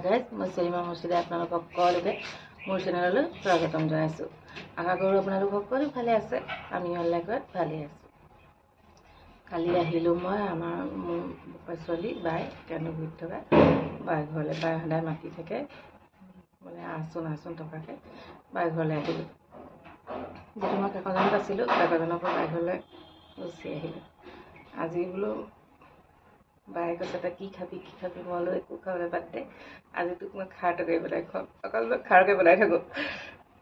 Guys মই সেলিমা মুৰ্ছিদে আপোনালোকক সকলোকে মোৰ চেনেললৈ স্বাগতম জনাইছোঁ। আশা কৰোঁ আপোনালোক সকলো ভালে আছে, আমি অনলাইনত ভালে আছোঁ। কালি আহিলোঁ মই আমাৰ মোৰ ছোৱালী বাই কেনুগুৰিত থকা বাই ঘৰলৈ। বাই সদায় মাতি থাকে মানে আচোন থকাকৈ বাই ঘৰলৈ আহিলোঁ। যিটো মই কাকজানত আছিলোঁ কাকজানৰ পৰা বাই ঘৰলৈ গুচি আহিলোঁ। আজি বোলো বায়ে কৈছে তই কি খাবি মই বোলো একো খাবলৈ বাদ দে, আজি তোক মই খাৰ তৰকাৰী বনাই খুৱাম। অকল মই খাৰকৈ বনাই থাকোঁ,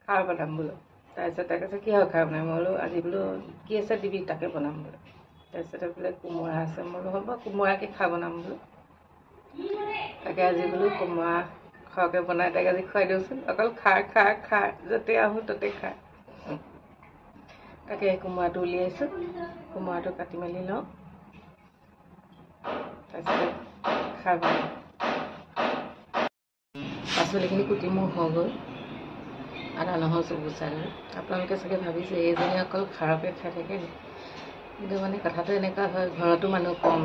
খাৰ বনাম বোলো। তাৰপিছত তাই কৈছে কিহৰ খাৰ বনাম? মই বোলো আজি বোলো কি আছে দিবি তাকে বনাম বোলো। তাৰপিছতে বোলে কোমোৰা আছে, মই বোলো হ'ব কোমোৰাকে খাৰ বনাম বোলো। তাকে আজি বোলো কোমোৰা সৰহকৈ বনাই তাকে আজি খুৱাই দিওঁচোন, অকল খাৰ য'তে আহোঁ ত'তে খাৰ। তাকে কোমোৰাটো উলিয়াইছোঁ, কোমোৰাটো কাটি মেলি লওঁ, তাৰপিছতে খাৰ বনাম। পাচলিখিনি কুটি মোৰ হৈ গ'ল, আদা নহৰু চব গুচাই ল'লোঁ। আপোনালোকে চাগে ভাবিছে এইজনী অকল খাৰকে খাই থাকে নেকি? কিন্তু মানে কথাটো এনেকুৱা হয়, ঘৰতো মানুহ কম,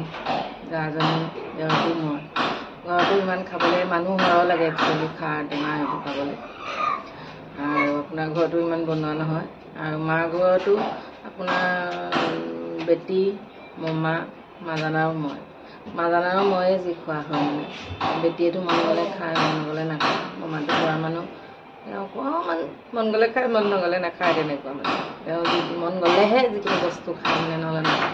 জাজনী দেৱতী মই ঘৰতো ইমান খাবলৈ মানুহ সৰহ লাগে একচুৱেলি খাৰ টেঙা সেইবোৰ খাবলৈ। আৰু আপোনাৰ ঘৰতো ইমান বনোৱা নহয়। আৰু মাৰ ঘৰতো আপোনাৰ বেটি মমা মাজানাও ময়ে যি খোৱা হয় মানে। বেটিয়েতো মন গ'লে খায়, মন নগ'লে নাখায়। মমাটো খোৱা মানুহ, তেওঁ অকণমান মন গ'লে খায়, মন নগ'লে নাখায়, তেনেকুৱা মানে। তেওঁ মন গ'লেহে যিকোনো বস্তু খায় মানে, নহ'লে নাখায়।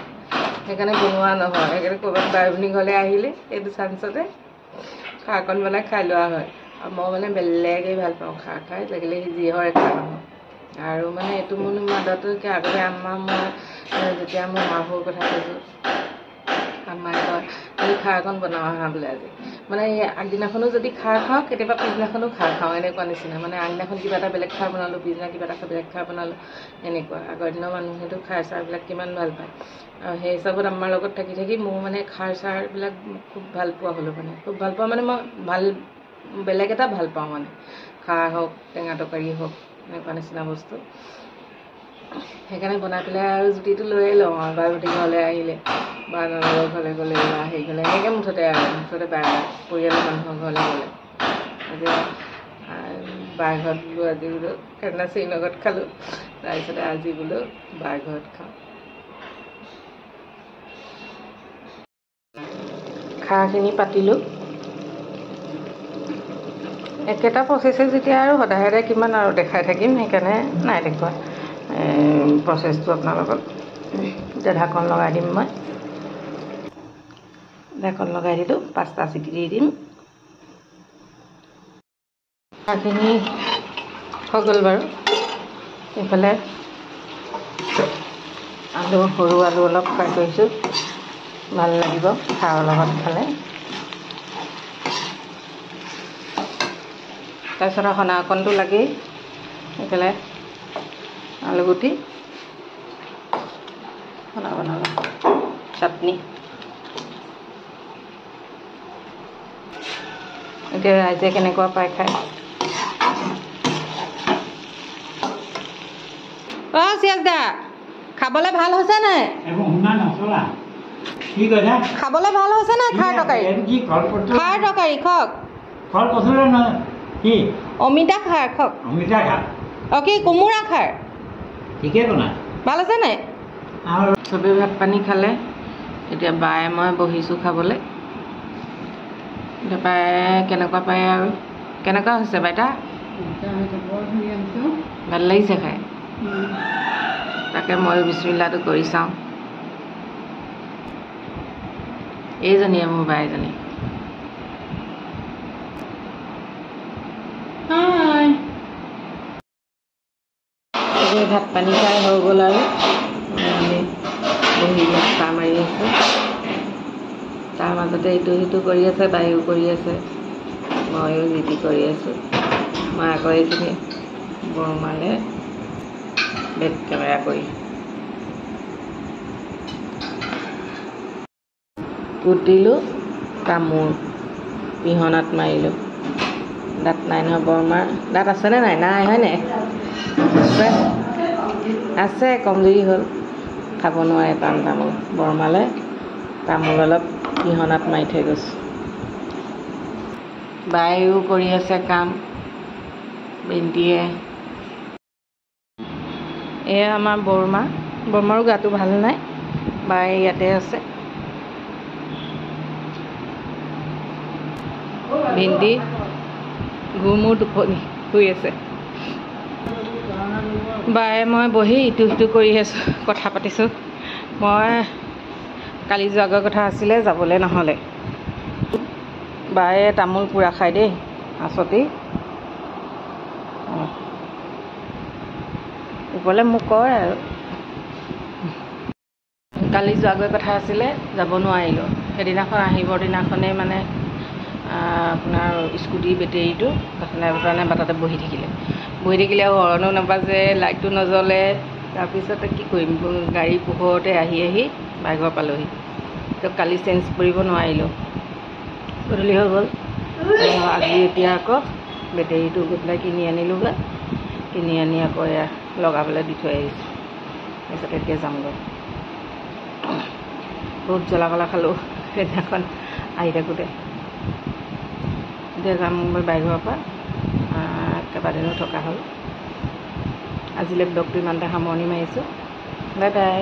সেইকাৰণে বনোৱা নহয়। সেইকাৰণে ক'ৰবাত বাই ভনী ঘৰলৈ আহিলে এইটো চান্সতে খাৰকণ বনাই খাই লোৱা হয়। আৰু মই মানে বেলেগেই ভাল পাওঁ খাৰ খাই, লাগিলে যিহৰে খাৰ নহওক। আৰু মানে এইটো মোৰ মাজতো আগতে মই যেতিয়া মোৰ মাহঁতৰ কথা কৈছোঁ, মায়ে কয় তুমি খাৰ অকণ বনাওঁ আহা বোলে আজি। মানে আগদিনাখনো যদি খাৰ খাওঁ, কেতিয়াবা পিছদিনাখনো খাৰ খাওঁ, এনেকুৱা নিচিনা। মানে আগদিনাখন কিবা এটা বেলেগ খাৰ বনালোঁ, পিছদিনা কিবা এটা বেলেগ খাৰ বনালোঁ, এনেকুৱা। আগৰ দিনৰ মানুহেতো খাৰ চাৰবিলাক কিমান ভাল পায়। আৰু সেই হিচাপত আমাৰ লগত থাকি থাকি মোৰ মানে খাৰ চাৰবিলাক খুব ভাল পোৱা হ'লোঁ। মানে খুব ভাল পোৱা মানে মই বেলেগ এটা ভাল পাওঁ মানে, খাৰ হওক টেঙা তৰকাৰী হওক এনেকুৱা নিচিনা বস্তু। সেইকাৰণে বনাই পেলাই আৰু জুতিটো লৈয়ে লওঁ আৰু বাই ভনী ঘৰলৈ আহিলে বা ননদৰ ঘৰলৈ গ'লে বা হেৰি গ'লে এনেকৈ মুঠতে পৰিয়ালৰ মানুহৰ ঘৰলৈ গ'লে। এতিয়া বাই ঘৰত বোলো আজি বোলো সেইদিনা শ্ৰীনগৰত খালোঁ, তাৰপিছতে আজি বোলো বাই ঘৰত খাওঁ। খাৰখিনি পাতিলোঁ, একেটা প্ৰচেছে যেতিয়া আৰু সদায় কিমান আৰু দেখাই থাকিম, সেইকাৰণে নাই দেখুওৱা প্ৰচেছটো আপোনালোকক। এতিয়া ঢাকন লগাই দিম মই, ঢাকন লগাই দিলোঁ, 5টা চিটি দি দিম। খাৰখিনি হৈ গ'ল বাৰু। এইফালে সৰু আলু অলপ ফ্ৰাই কৰিছোঁ, ভাল লাগিব খাৰৰ লগত খালে। তাৰপিছত সনা অকণটো লাগেই, এইফালে আলুগুটি সনা বনালোঁ, চাটনি। এতিয়া ৰাইজে কেনেকুৱা পায় খাই। অঁ চিয়াজদা খাবলৈ ভাল হৈছে নাই? খাবলৈ ভাল হৈছে নাই? খাৰ তৰকাৰী খাওক। অমিতা খাৰ খাওক। অঁ কি কোমোৰা খাৰ ভাল হৈছে নাই? চবেই ভাত পানী খালে, এতিয়া বায়ে মই বহিছোঁ খাবলৈ। এতিয়া বায়ে কেনেকুৱা পায় আৰু। কেনেকুৱা হৈছে বাইতা? ভাল লাগিছে খাই? তাকে মই বিচমিল্লাহটো কৰি চাওঁ। এইজনীয়ে মোৰ বাইজনী। ভাত পানী খাই হৈ গ'ল আৰু আমি বহি চাহ মাৰি আছোঁ। তাৰ মাজতে ইটো সিটো কৰি আছে, বায়ু কৰি আছে, ময়ো যি কৰি আছোঁ। মই আকৌ এইখিনি বৰমালে বেক কেমেৰা কৰি পুতিলোঁ, তামোল পিহনাত মাৰিলোঁ। দাঁত নাই নহয় বৰমাৰ। দাঁত আছেনে নাই? নাই হয়নে? আছে, কমজুৰি হ'ল, খাব নোৱাৰে টান তামোল। বৰমালে তামোল অলপ পিহনাত মাৰি থৈ গৈছোঁ। বায়েও কৰি আছে কাম, বেণ্টিয়ে। এয়া আমাৰ বৰমাৰো গাটো ভাল নাই, বায়ে ইয়াতে আছে। ভেন্দি ঘুমূৰ টোপনি শুই আছে। বায়ে মই বহি ইটো সিটো কৰি আছোঁ, কথা পাতিছোঁ। মই কালি যোৱাগৈ কথা আছিলে, যাবলৈ নহ'লে। বায়ে তামোল পুৰা খায় দেই, আচতেই ওপৰলৈ মোক কয় আৰু। কালি যোৱাগৈ কথা আছিলে, যাব নোৱাৰিলোঁ। সেইদিনাখন আহিবৰ দিনাখনেই মানে আপোনাৰ স্কুটিৰ বেটেৰীটো কাৰণে বাটতে বহি থাকিলে আৰু হৰ্ণো নাবাজে, লাইটটো নজ্বলে। তাৰপিছতে কি কৰিম, গাড়ী পোহৰতে আহি বাইঘৰ পালোহি। তো কালি চেঞ্জ কৰিব নোৱাৰিলোঁ, গধূলি হৈ গ'ল। আজি এতিয়া আকৌ বেটেৰীটো গৈ পেলাই কিনি আনিলোঁগৈ, কিনি আনি আকৌ এয়া লগাবলৈ দি থৈ আহিছোঁ। তাৰপিছত এতিয়া যামগৈ। বহুত জ্বলা কলা খালোঁ সেইদিনাখন আহি থাকোঁতে। এতিয়া যামগৈ বাইঘৰৰ পৰা, কেইবাদিনো থকা হ'ল। আজিলৈ ব্লগটো ইমানতে সামৰণি মাৰিছোঁ। Bye bye.